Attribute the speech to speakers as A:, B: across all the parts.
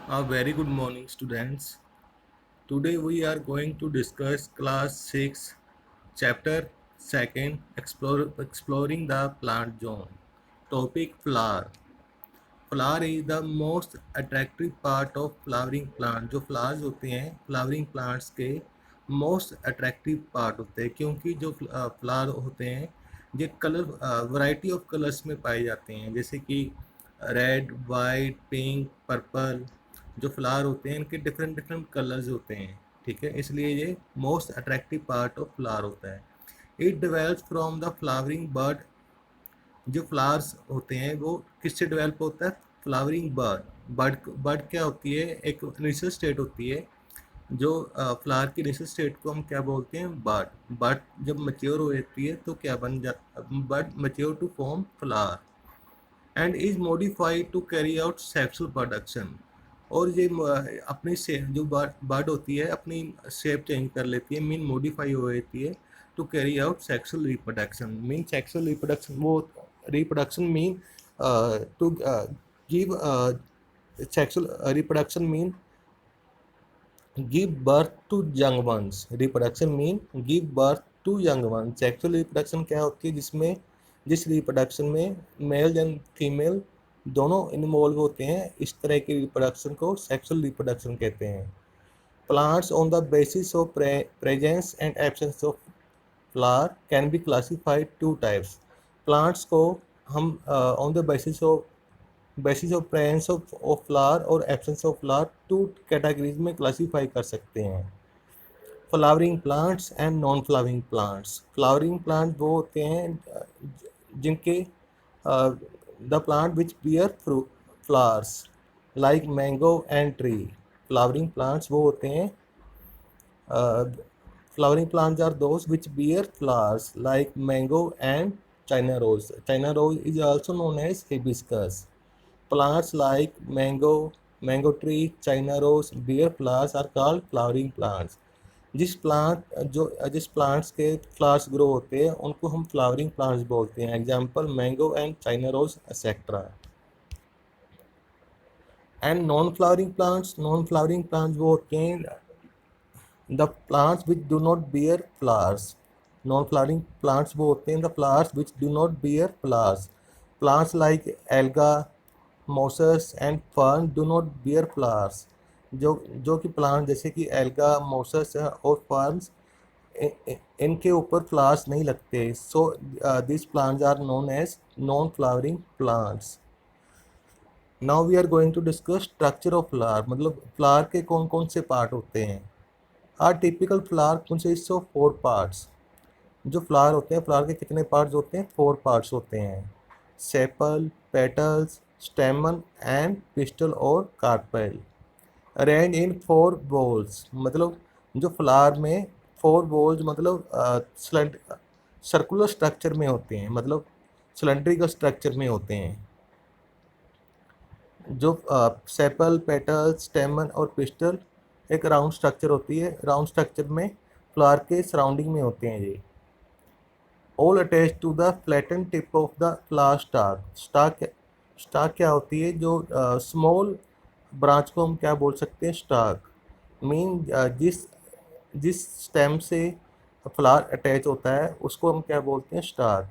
A: A very good morning, students. Today we are going to discuss class 6, chapter 2nd, exploring the plant zone. Topic flower. Flower is the most attractive part of flowering plant. जो flowers होते हैं flowering plants के most attractive part होते हैं क्योंकि जो flower होते हैं ये कलर वैरायटी ऑफ कलर्स में पाए जाते हैं जैसे कि रेड वाइट पिंक पर्पल जो फ्लावर होते हैं इनके डिफरेंट डिफरेंट कलर्स होते हैं। ठीक है, इसलिए ये most attractive part of flower होता है। It develops from the flowering bird. जो फ्लावर्स होते हैं वो किससे डेवलप होता है? Flowering bird. बर्ड क्या होती है? एक इनिशियल स्टेट होती है। जो फ्लावर की इनिशियल स्टेट को हम क्या बोलते हैं? बर्ड। बर्ड जब मच्योर हो जाती है तो क्या बन जा bud mature to form flower and is modified to carry out sexual production. और ये अपनी से जो बर्ड होती है अपनी शेप चेंज कर लेती है, मीन मॉडिफाई हो जाती है to carry out sexual reproduction. Mean sexual reproduction वो reproduction mean to give sexual reproduction mean give birth to young ones। reproduction mean give birth to young ones। sexual reproduction क्या होती है? जिसमें जिस reproduction में मेल एंड फीमेल दोनों involve होते हैं, इस तरह की रिप्रोडक्शन को सेक्सुअल रिप्रोडक्शन कहते हैं। Plants on the basis of presence and absence of flower can be classified two types. Plants को हम on the basis of presence of flower और absence of flower two categories में classify कर सकते हैं। Flowering plants and non flowering plants. Flowering plant वो होते हैं जिनके the plant which bear flowers like mango and tree. Flowering plants वो होते हैं flowering plants are those which bear flowers like mango and China rose. China rose is also known as hibiscus. Plants like mango tree, China rose bear flowers are called flowering plants. जिस plants के flowers grow होते हैं उनको हम flowering plants बोलते हैं। Example mango and China rose etcetera. And non flowering plants वो होते हैं the plants which do not bear flowers. Non flowering plants वो होते हैं the flowers which do not bear flowers. Plants like algae mosses and fern do not bear flowers. जो कि plant जैसे कि एल्गा मोसस और फर्न्स इनके ऊपर फ्लावर्स नहीं लगते, so this plants are known as non flowering plants. Now we are going to discuss structure of flower. मतलब फ्लावर के कौन कौन से पार्ट होते हैं। Our typical flower consist of 4 parts. जो फ्लावर होते हैं फ्लावर के कितने पार्ट्स होते हैं? 4 पार्ट्स होते हैं। Sepal, petals, stamen and pistil और कार्पेल। Arrange in 4 whorls. मतलब जो फ्लावर में 4 बोल्स मतलब सर्कुलर स्ट्रक्चर में होते हैं, मतलब सिलेंड्रिकल स्ट्रक्चर में होते हैं। जो सेपल, पेटल, स्टेमन और पिस्टल एक राउंड स्ट्रक्चर होती है। राउंड स्ट्रक्चर में फ्लावर के सराउंडिंग में होते हैं ये। All attach to the flatten tip of the flower stalk. Stalk क्या होती है? जो स्मॉल ब्रांच को हम क्या बोल सकते हैं? स्टाक। मीन जिस जिस स्टेम से फ्लावर अटैच होता है उसको हम क्या बोलते हैं? स्टाक।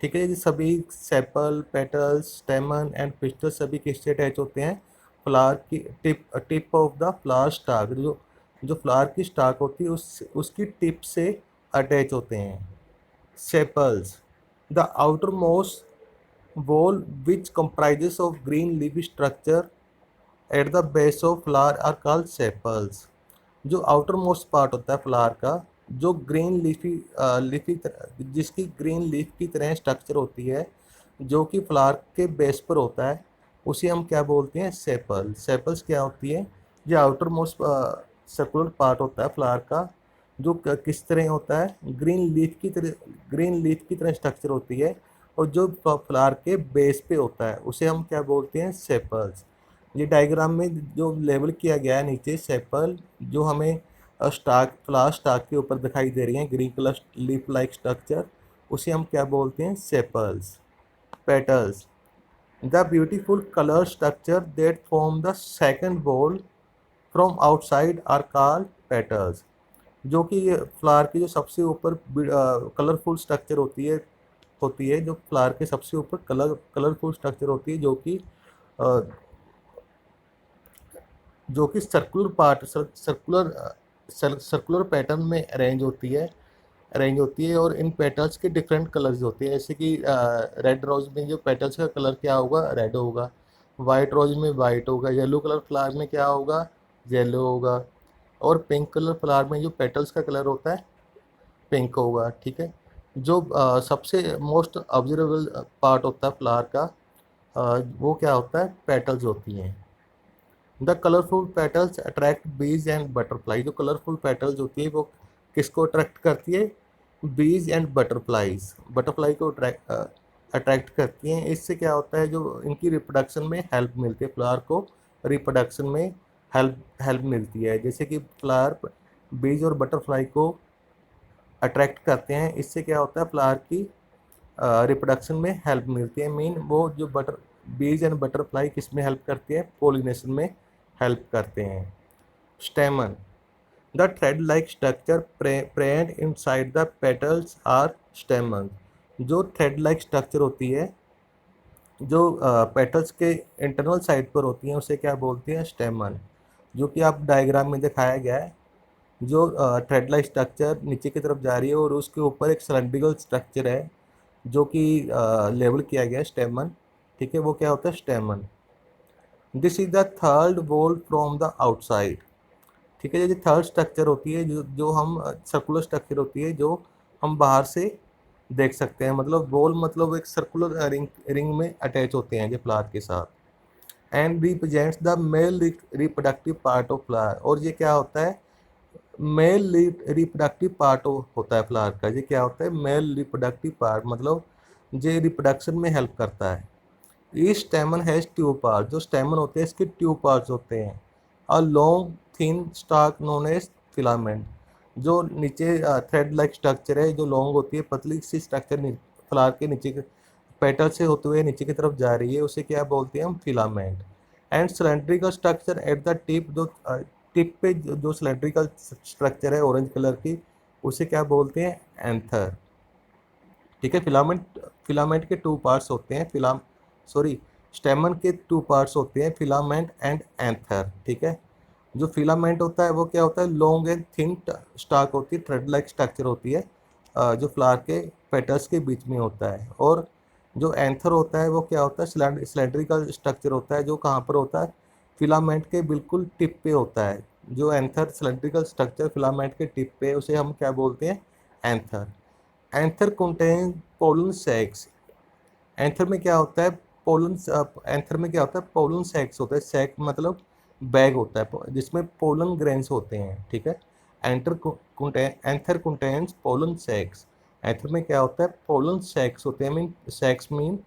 A: ठीक है, ये सभी sepal, petals, stamen and pistol सभी किससे अटैच होते हैं? फ्लावर की tip of the flower stock. जो फ्लावर की स्टाक होती है उसकी टिप से अटैच होते हैं। Sepals, the outer most wall which comprises of green leafy structure at the base of flower are called sepals। जो आउटर मोस्ट पार्ट होता है फ्लावर का, जो ग्रीन लीफी जिसकी ग्रीन लीफ की तरह स्ट्रक्चर होती है, जो कि फ्लावर के बेस पर होता है, उसे हम क्या बोलते हैं? सेपल। सेपल्स क्या होती है? जो आउटर मोस्ट सर्कुलर पार्ट होता है फ्लावर का, जो किस तरह होता है? ग्रीन लीफ की तरह स्ट्रक्चर होती है, और जो फ्लावर के बेस पे होता है उसे हम क्या बोलते हैं? सेपल्स। ये डायग्राम में जो लेबल किया गया है नीचे सेपल, जो हमें फ्लावर स्टाक के ऊपर दिखाई दे रही है green colour leaf like structure, उसे हम क्या बोलते हैं? Sepals. Petals, The beautiful color structure that form the second ball from outside are called petals. जो कि फ्लावर की जो सबसे ऊपर कलरफुल स्ट्रक्चर होती है जो फ्लावर के सबसे ऊपर कलरफुल स्ट्रक्चर होती है अ, जो कि सर्कुलर पैटर्न में अरेंज होती है और इन पेटल्स के डिफरेंट कलर्स होते हैं, जैसे कि रेड रोज में जो पेटल्स का कलर क्या होगा, रेड होगा। वाइट रोज में वाइट होगा। येलो कलर फ्लावर में क्या होगा, येलो होगा। और पिंक कलर फ्लावर में जो पेटल्स का कलर होता है, पिंक होगा। ठीक है। जो सबसे मोस्ट ऑब्जर्वेबल पार्ट होता है फ्लावर का, वो क्या होता है, पेटल्स होती हैं। द कलरफुल पेटल्स अट्रैक्ट बीज एंड बटरफ्लाई। जो कलरफुल पेटल्स होती है वो किसको अट्रैक्ट करती है, बीज एंड बटरफ्लाईज, बटरफ्लाई को अट्रैक्ट करती हैं। इससे क्या होता है, जो इनकी रिप्रोडक्शन में हेल्प मिलती है, फ्लावर को रिप्रोडक्शन में हेल्प मिलती है। जैसे कि फ्लावर बीज और बटरफ्लाई को अट्रैक्ट करते हैं, इससे क्या होता है, फ्लावर की रिप्रोडक्शन में हेल्प मिलती है। मीन वो जो बीज एंड बटरफ्लाई किस में हेल्प करती है, पोलिनेशन में हेल्प करते हैं। Stamen, the thread like structure present inside the petals are stamen. जो थ्रेड लाइक स्ट्रक्चर होती है, जो पेटल्स के इंटरनल साइड पर होती हैं, उसे क्या बोलते हैं, स्टेमन। जो कि आप डायग्राम में दिखाया गया है। जो थ्रेड लाइक स्ट्रक्चर नीचे की तरफ जा रही है और उसके ऊपर एक सिलेंड्रिकल स्ट्रक्चर है जो कि लेबल किया गया है, स्टेमन। ठीक है, वो क्या होता है, स्टेमन। This is the third wall from the outside. ठीक है, ये थर्ड स्ट्रक्चर होती है, जो जो हम सर्कुलर स्ट्रक्चर होती है, जो हम बाहर से देख सकते हैं। मतलब वॉल मतलब एक सर्कुलर रिंग में अटैच होते हैं ये फ्लावर के साथ। And represents the male reproductive part of flower. और ये क्या होता है, मेल रिप्रोडक्टिव पार्ट होता है फ्लावर का। ये क्या होता है, मेल रिप्रोडक्टिव पार्ट, मतलब ये रिप्रोडक्शन में हेल्प करता है। Each stamen has two part. जो स्टेमन होते हैं इसके ट्यूब पार्ट्स होते हैं। A long thin stalk known as filament. जो नीचे थ्रेड लाइक स्ट्रक्चर है, जो लॉन्ग होती है, पतली सी स्ट्रक्चर फ्लावर के नीचे के पेटल से होते हुए नीचे की तरफ जा रही है, उसे क्या बोलते हैं हम, filament. And cylindrical structure at the tip. जो टिप पे जो सिलेंड्रिकल स्ट्रक्चर है ऑरेंज कलर की, उसे क्या बोलते हैं, एंथर। ठीक है। फिलामेंट के टू पार्ट्स होते हैं, स्टेमन के टू पार्ट्स होते हैं, फिलामेंट एंड एंथर। ठीक है। जो फिलामेंट होता है वो क्या होता है, लॉन्ग एंड थिन स्टार्क होती है, थ्रेड लाइक स्ट्रक्चर होती है, जो फ्लावर के पेटल्स के बीच में होता है। और जो एंथर होता है वो क्या होता है, सिलेंड्रिकल स्ट्रक्चर होता है, जो कहाँ पर होता है, फिलामेंट के बिल्कुल टिप पे होता है। जो एंथर सिलेंड्रिकल स्ट्रक्चर फिलामेंट के टिप पे, उसे हम क्या बोलते हैं, anther. Anther contain pollen sacs. Anther में क्या होता है, पोलन सैक्स होता है। सैक मतलब बैग होता है जिसमें पोलन ग्रेन्स होते हैं। ठीक है। Anther contains pollen sacs. Anther में क्या होता है, पोलन सैक्स होते हैं। Sacs mean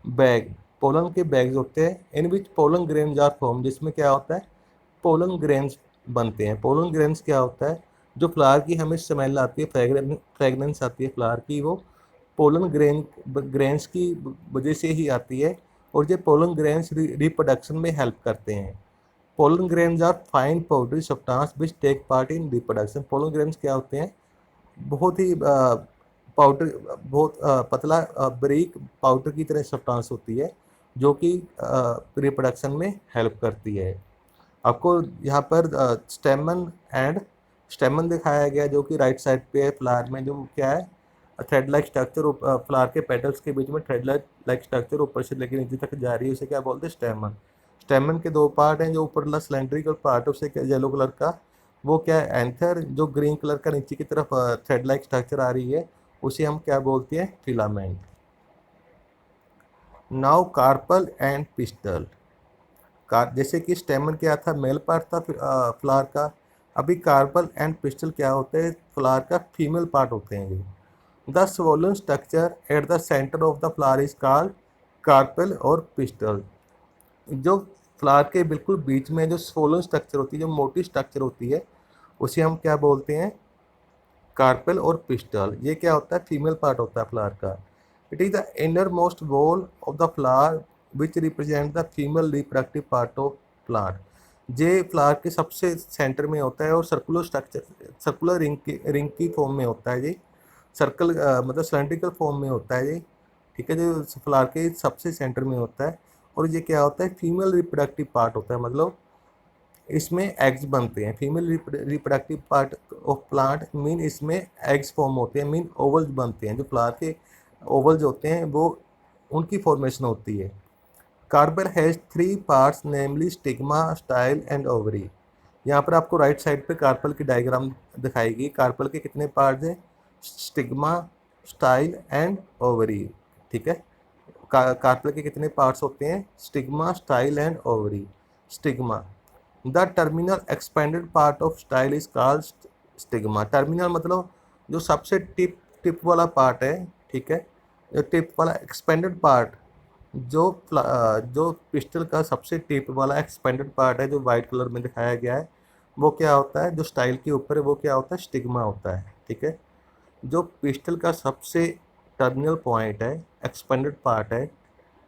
A: bag. पोलन के बैग्स होते हैं, in which pollen grains are form. जिसमें क्या होता है, पोलन ग्रेन्स बनते हैं। पोलन ग्रेन्स क्या होता है, जो फ्लावर की हमें स्मेल आती है, फ्रेगनेंस आती है फ्लावर की, वो पोलन ग्रेन्स की वजह से ही आती है। और ये पोलन ग्रेन्स रिप्रोडक्शन में हेल्प करते हैं। Pollen grains are fine powdery substance which take part in reproduction. Pollen grains क्या होते हैं, बहुत ही पाउडर, बहुत पतला बारीक पाउडर की तरह सब्सटेंस होती है, जो कि रिप्रोडक्शन में हेल्प करती है। आपको यहाँ पर स्टेमन दिखाया गया, जो कि राइट साइड पे है फ्लावर में, जो क्या है, थ्रेड लाइक स्ट्रक्चर। फ्लावर के पेटल्स के बीच में थ्रेड लाइक स्ट्रक्चर ऊपर से लेकर नीचे तक जा रही है, उसे क्या बोलते हैं, स्टेमन। स्टेमन के दो पार्ट हैं, जो ऊपर सिलेंड्रिकल पार्ट है उसे क्या, येलो कलर का, वो क्या है, एंथर। जो ग्रीन कलर का नीचे की तरफ थ्रेड लाइक स्ट्रक्चर आ रही है, उसे हम क्या बोलते हैं, filament. Now carpal and pistol. जैसे कि स्टेमन क्या था, मेल पार्ट था फ्लावर का। अभी कार्पल एंड पिस्टल क्या होते हैं, फ्लावर का फीमेल पार्ट होते हैं ये। The swollen structure at the centre of the flower is called carpel और पिस्टल। जो फ्लावर के बिल्कुल बीच में जो स्वोलन स्ट्रक्चर होती है, जो मोटी स्ट्रक्चर होती है, उसे हम क्या बोलते हैं, कार्पेल और पिस्टल। ये क्या होता है, फीमेल पार्ट होता है फ्लावर का। It is the inner most wall of the flower which represent the female reproductive part of plant. J flower के सबसे सेंटर में होता है और सर्कुलर स्ट्रक्चर, सर्कुलर रिंग की फॉर्म में होता है जी, सर्कल मतलब सिलेंड्रिकल फॉर्म में होता है जी, ठीक है, जो फ्लावर के सबसे सेंटर में होता है। और ये क्या होता है, फीमेल रिप्रोडक्टिव पार्ट होता है, मतलब इसमें एग्स बनते हैं। Female reproductive part of plant mean इसमें एग्स फॉर्म होते हैं, मीन ओवल्स बनते हैं। जो फ्लावर के ओवल्स होते हैं वो उनकी फॉर्मेशन होती है। Carpel has 3 parts namely stigma, style and ovary. यहाँ पर आपको राइट साइड पे कार्पेल की डायग्राम दिखाएगी। कार्पेल के कितने पार्ट्स हैं, स्टिग्मा, स्टाइल एंड ओवरी, ठीक है। कार्पेल के कितने पार्ट्स होते हैं, stigma, style and ovary. Stigma, the terminal expanded part of style is called stigma. Terminal मतलब जो सबसे टिप वाला पार्ट है, ठीक है, जो टिप वाला एक्सपेंडेड पार्ट, जो पिस्टल का सबसे टिप वाला एक्सपेंडेड पार्ट है जो वाइट कलर में दिखाया गया है, वो क्या होता है, जो स्टाइल के ऊपर है वो क्या होता है, स्टिग्मा होता है, ठीक है। जो पिस्टल का सबसे टर्मिनल पॉइंट है, एक्सपेंडेड पार्ट है,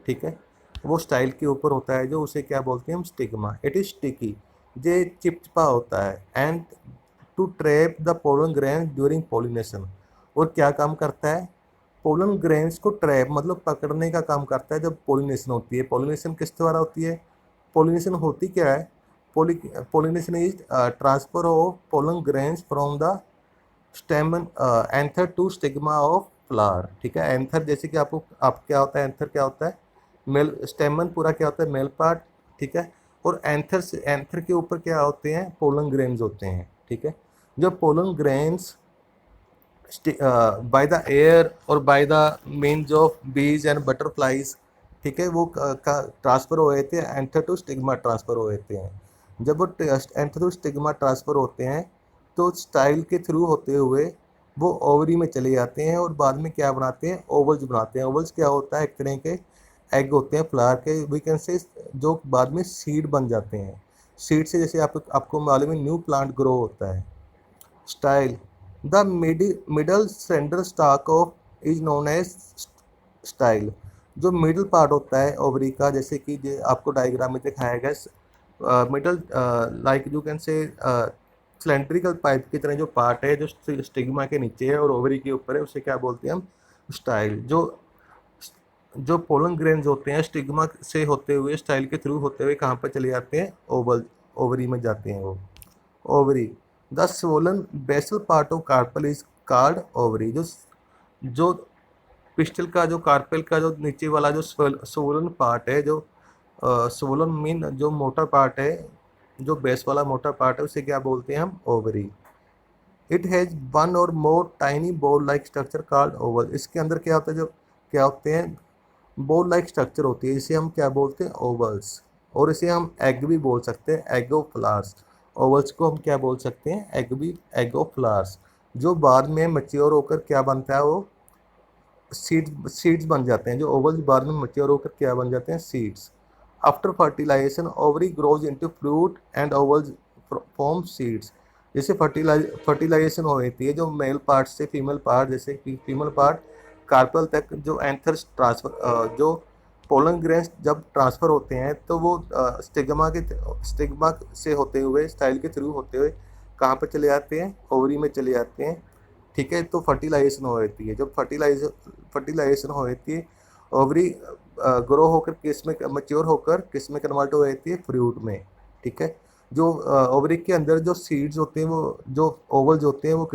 A: ठीक है, वो स्टाइल के ऊपर होता है, जो उसे क्या बोलते हैं हम, स्टिग्मा। इट इज स्टिकी, ये चिपचिपा होता है। And to trap the pollen grain during pollination, और क्या काम करता है, पोलन ग्रेन्स को ट्रैप मतलब पकड़ने का काम करता है जब पोलिनेशन होती है। पोलिनेशन किस द्वारा होती है, पोलिनेशन होती क्या है, pollination is transfer of pollen grains from the stamen anther to stigma of flower, ठीक है। एंथर जैसे कि आपको क्या होता है, एंथर क्या होता है, मेल, स्टेमन पूरा क्या होता है, मेल पार्ट, ठीक है। और एंथर से, एंथर के ऊपर क्या होते हैं, पोलन ग्रेन्स होते हैं, ठीक है। जो pollen grains by the air और बाय द मीन्स ऑफ बीज एंड बटरफ्लाइज, ठीक है, वो ट्रांसफर हुए थे, एंथर टू स्टिग्मा ट्रांसफर हुए थे। जब वो एंथर टू स्टिग्मा ट्रांसफर होते हैं तो स्टाइल के थ्रू होते हुए वो ओवरी में चले जाते हैं और बाद में क्या बनाते हैं, ओवल्स बनाते हैं। ओवल्स क्या होता है, एक तरह के एग होते हैं फ्लावर के, वी कैन से, जो बाद में सीड बन जाते हैं। सीड से जैसे आपको मालूम है न्यू प्लांट ग्रो होता है। Style, the middle centre stalk of is known as style. जो मिडल पार्ट होता है ओवरी का, जैसे कि आपको डायग्राम में दिखाया गया, middle like you can say cylindrical pipe की तरह जो पार्ट है, जो स्टिग्मा के नीचे है और ओवरी के ऊपर है, उसे क्या बोलते हैं हम, स्टाइल। जो पोलन ग्रेन्स होते हैं स्टिग्मा से होते हुए, स्टाइल के थ्रू होते हुए कहाँ पर चले जाते हैं, ओवरी में जाते हैं वो, ovary. The swollen basal part of carpel is called ovary. जो पिस्टल का, जो कार्पेल का जो नीचे वाला जो swollen पार्ट है, जो swollen मीन जो मोटा पार्ट है, जो बेस वाला मोटा पार्ट है, उसे क्या बोलते हैं हम, ovary. It has one or more tiny ball like structure called oval. इसके अंदर क्या होता है, जो क्या होते हैं, बॉल लाइक स्ट्रक्चर होती है, इसे हम क्या बोलते हैं, ओवल्स। और इसे हम एग भी बोल सकते हैं, एग ऑफ फ्लावर्स। ओवल्स को हम क्या बोल सकते हैं, एग ऑफ फ्लावर्स। जो बाद में मैच्योर होकर क्या बनता है, वो सीड्स बन जाते हैं। जो ओवल्स बाद में मैच्योर होकर क्या बन जाते हैं, seeds. After fertilization ovary grows into fruit and ovules form seeds. जैसे फर्टिलाइजेशन हो रही है, जो मेल पार्ट से फीमेल पार्ट, जैसे कि फीमेल पार्ट कार्पल तक जो एंथर ट्रांसफर, जो पोलन ग्रेन्स जब ट्रांसफ़र होते हैं तो वो स्टिग्मा से होते हुए, स्टाइल के थ्रू होते हुए कहाँ पर चले जाते हैं, ओवरी में चले जाते हैं, ठीक है। तो फर्टिलाइजेशन हो रही है, जब फर्टिलाइजेशन हो रही है, ओवरी ग्रो होकर किस में, मैच्योर होकर किस में कन्वर्ट हो जाती है, फ्रूट में, ठीक है। जो ओवरी के अंदर जो सीड्स होते हैं, वो जो ओवल्स होते हैं, वो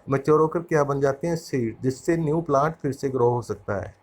A: मैच्योर होकर क्या बन जाते हैं, सीड, जिससे न्यू प्लांट फिर से ग्रो हो सकता है।